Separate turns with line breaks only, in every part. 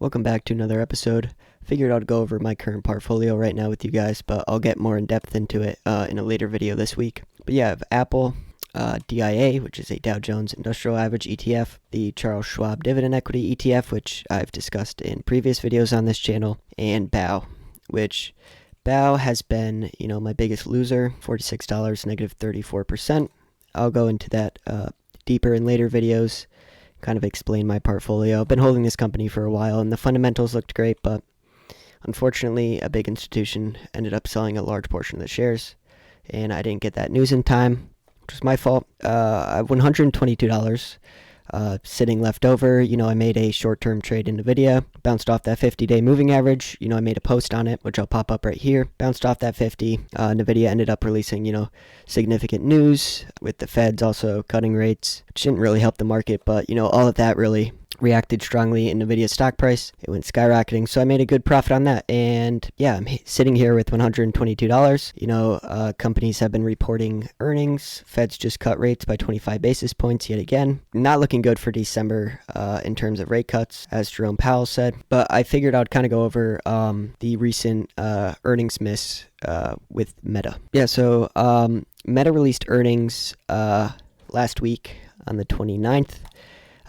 Welcome back to another episode. Figured I'd go over my current portfolio right now with you guys, but I'll get more in depth into it in a later video this week. But yeah, I have Apple, DIA, which is a Dow Jones Industrial Average ETF, the Charles Schwab Dividend Equity ETF, which I've discussed in previous videos on this channel, and BOW, which BOW has been, my biggest loser, $46, negative 34%. I'll go into that deeper in later videos, kind of explain my portfolio. I've been holding this company for a while, and the fundamentals looked great, but unfortunately, a big institution ended up selling a large portion of the shares, and I didn't get that news in time, which was my fault. I have $122 sitting left over. I made a short-term trade in NVIDIA, bounced off that 50-day moving average. I made a post on it, which I'll pop up right here. Bounced off that 50. NVIDIA ended up releasing, significant news with the Feds also cutting rates, which didn't really help the market, but, all of that really reacted strongly in NVIDIA's stock price. It went skyrocketing, so I made a good profit on that. And yeah, I'm sitting here with $122. Companies have been reporting earnings. Feds just cut rates by 25 basis points yet again. Not looking good for December in terms of rate cuts, as Jerome Powell said. But I figured I'd kind of go over the recent earnings miss with Meta. Yeah, so Meta released earnings last week on the 29th.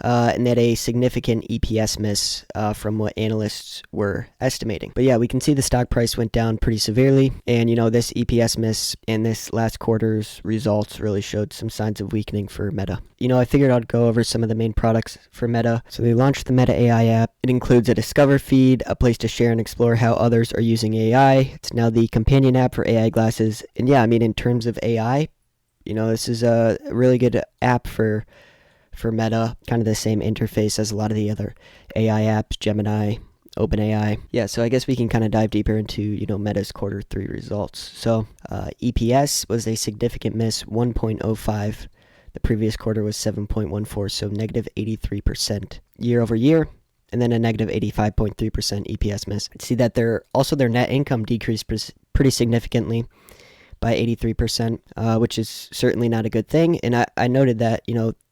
And they had a significant EPS miss from what analysts were estimating. But yeah, we can see the stock price went down pretty severely. And, this EPS miss and this last quarter's results really showed some signs of weakening for Meta. I figured I'd go over some of the main products for Meta. So they launched the Meta AI app. It includes a Discover feed, a place to share and explore how others are using AI. It's now the companion app for AI glasses. And yeah, in terms of AI, this is a really good app for Meta, kind of the same interface as a lot of the other AI apps, Gemini, OpenAI. Yeah, so I guess we can kind of dive deeper into, Meta's quarter 3 results. So EPS was a significant miss, 1.05. The previous quarter was 7.14, so negative 83% year over year, and then a negative 85.3% EPS miss. See that their net income decreased pretty significantly by 83%, which is certainly not a good thing. And I noted that,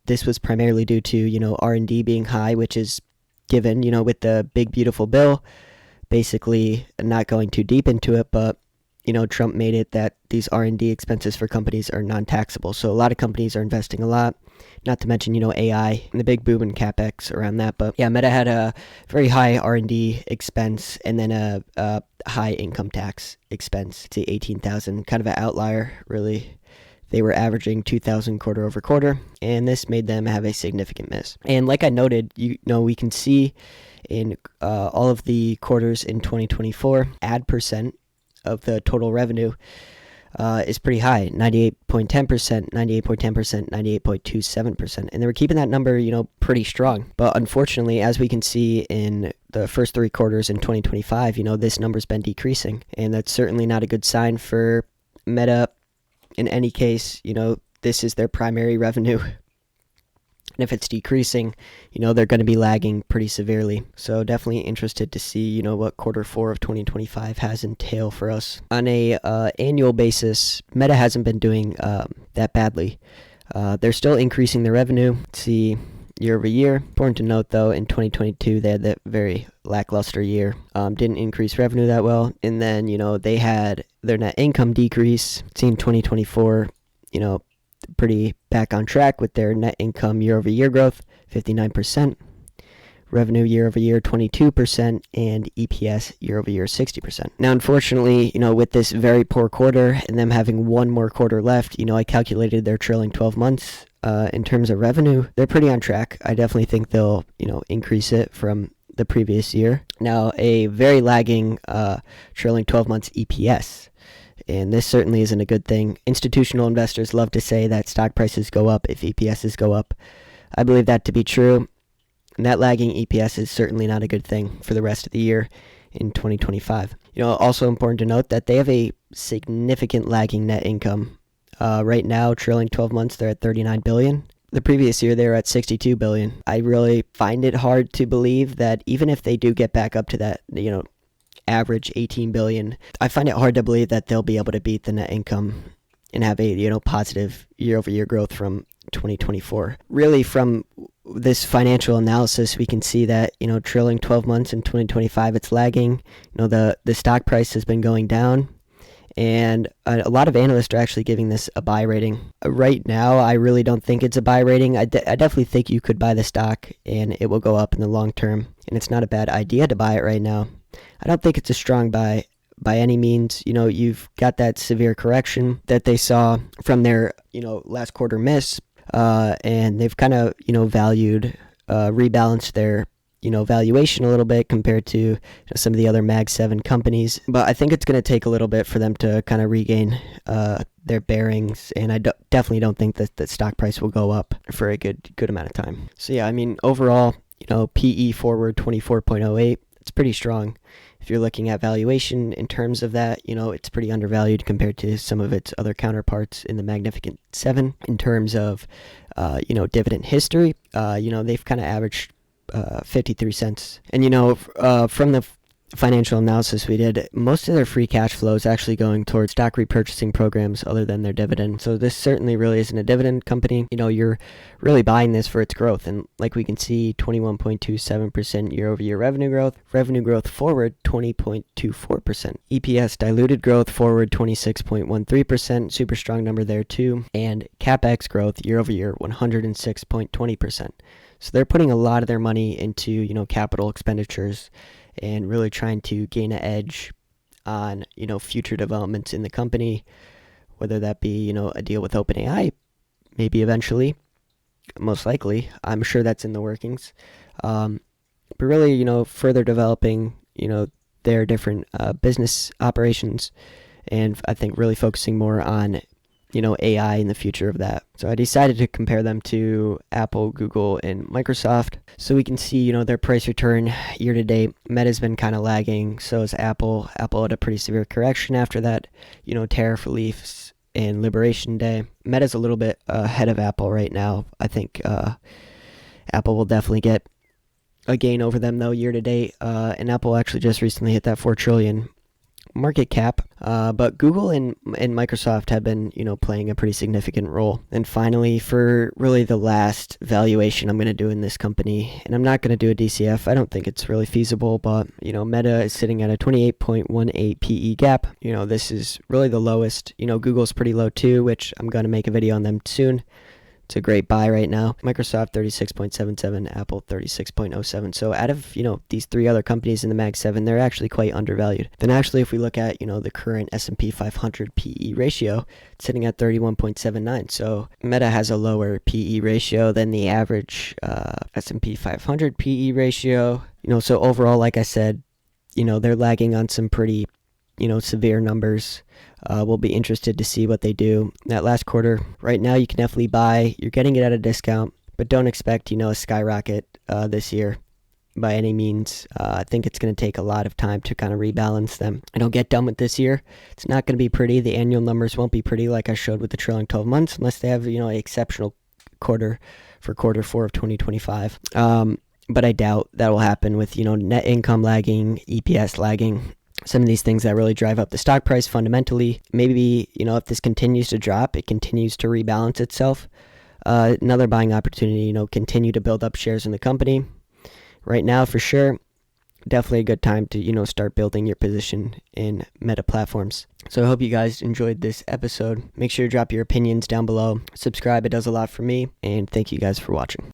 this was primarily due to, R&D being high, which is given, with the big, beautiful bill. Basically, not going too deep into it, but, Trump made it that these R&D expenses for companies are non-taxable. So a lot of companies are investing a lot, not to mention, AI and the big boom in CapEx around that. But yeah, Meta had a very high R&D expense and then a high income tax expense to 18,000, kind of an outlier, really. They were averaging 2,000 quarter over quarter, and this made them have a significant miss. And like I noted, we can see in all of the quarters in 2024, ad percent of the total revenue is pretty high, 98.10%, 98.10%, 98.27%. And they were keeping that number, pretty strong. But unfortunately, as we can see in the first 3 quarters in 2025, this number's been decreasing. And that's certainly not a good sign for Meta. In any case, this is their primary revenue. And if it's decreasing, they're going to be lagging pretty severely. So definitely interested to see, what quarter 4 of 2025 has in tail for us. On a annual basis, Meta hasn't been doing that badly. They're still increasing their revenue. Let's see, year over year. Important to note, though, in 2022, they had that very lackluster year. Didn't increase revenue that well. And then, they had their net income decrease. Seen 2024, pretty back on track with their net income year over year growth, 59%. Revenue year over year, 22%, and EPS year over year, 60%. Now, unfortunately, with this very poor quarter and them having one more quarter left, I calculated their trailing 12 months in terms of revenue. They're pretty on track. I definitely think they'll, increase it from the previous year. Now, a very lagging trailing 12 months EPS. And this certainly isn't a good thing. Institutional investors love to say that stock prices go up if EPSs go up. I believe that to be true. And that lagging EPS is certainly not a good thing for the rest of the year in 2025. Also important to note that they have a significant lagging net income. Right now, trailing 12 months, they're at $39 billion. The previous year, they were at $62 billion. I really find it hard to believe that even if they do get back up to that, average $18 billion, I find it hard to believe that they'll be able to beat the net income and have a positive year-over-year growth from 2024. Really, from this financial analysis, we can see that trailing 12 months in 2025, it's lagging. The stock price has been going down, and a lot of analysts are actually giving this a buy rating. Right now, I really don't think it's a buy rating. I definitely think you could buy the stock and it will go up in the long term, and it's not a bad idea to buy it right now. I don't think it's a strong buy by any means. You've got that severe correction that they saw from their last quarter miss, and they've kind of rebalanced their valuation a little bit compared to some of the other Mag 7 companies. But I think it's going to take a little bit for them to kind of regain their bearings, and I definitely don't think that the stock price will go up for a good amount of time. So yeah, I mean, overall, PE forward 24.08, it's pretty strong. If you're looking at valuation in terms of that, it's pretty undervalued compared to some of its other counterparts in the Magnificent Seven. In terms of, dividend history, they've kind of averaged 53 cents. And, from the financial analysis we did, most of their free cash flow is actually going towards stock repurchasing programs other than their dividend. So this certainly really isn't a dividend company. You're really buying this for its growth. And like we can see, 21.27% year-over-year revenue growth forward 20.24%. EPS diluted growth forward 26.13%, super strong number there too. And CapEx growth year-over-year 106.20%. So they're putting a lot of their money into, capital expenditures and really trying to gain an edge on, future developments in the company, whether that be, a deal with OpenAI, maybe eventually, most likely. I'm sure that's in the workings. But really, further developing, their different business operations, and I think really focusing more on AI in the future of that. So I decided to compare them to Apple, Google, and Microsoft. So we can see, their price return year to date. Meta's been kind of lagging. So is Apple. Apple had a pretty severe correction after that, tariff reliefs and Liberation Day. Meta's a little bit ahead of Apple right now. I think Apple will definitely get a gain over them though year to date. And Apple actually just recently hit that 4 trillion market cap, but Google and Microsoft have been, playing a pretty significant role. And finally, for really the last valuation I'm going to do in this company, and I'm not going to do a DCF, I don't think it's really feasible, but, Meta is sitting at a 28.18 PE gap. This is really the lowest. Google's pretty low too, which I'm going to make a video on them soon. It's a great buy right now. Microsoft 36.77, Apple 36.07. So out of, these three other companies in the Mag 7, they're actually quite undervalued. Then actually, if we look at, the current S&P 500 PE ratio, it's sitting at 31.79. So Meta has a lower PE ratio than the average S&P 500 PE ratio. So overall, like I said, they're lagging on some pretty, severe numbers. We'll be interested to see what they do that last quarter. Right now, you can definitely buy. You're getting it at a discount, but don't expect, a skyrocket this year by any means. I think it's going to take a lot of time to kind of rebalance them. And I'll get done with this year. It's not going to be pretty. The annual numbers won't be pretty like I showed with the trailing 12 months unless they have, an exceptional quarter for quarter 4 of 2025. But I doubt that will happen with, net income lagging, EPS lagging. Some of these things that really drive up the stock price fundamentally. Maybe, if this continues to drop, it continues to rebalance itself. Another buying opportunity, continue to build up shares in the company. Right now, for sure, definitely a good time to, start building your position in Meta platforms. So I hope you guys enjoyed this episode. Make sure to drop your opinions down below. Subscribe, it does a lot for me. And thank you guys for watching.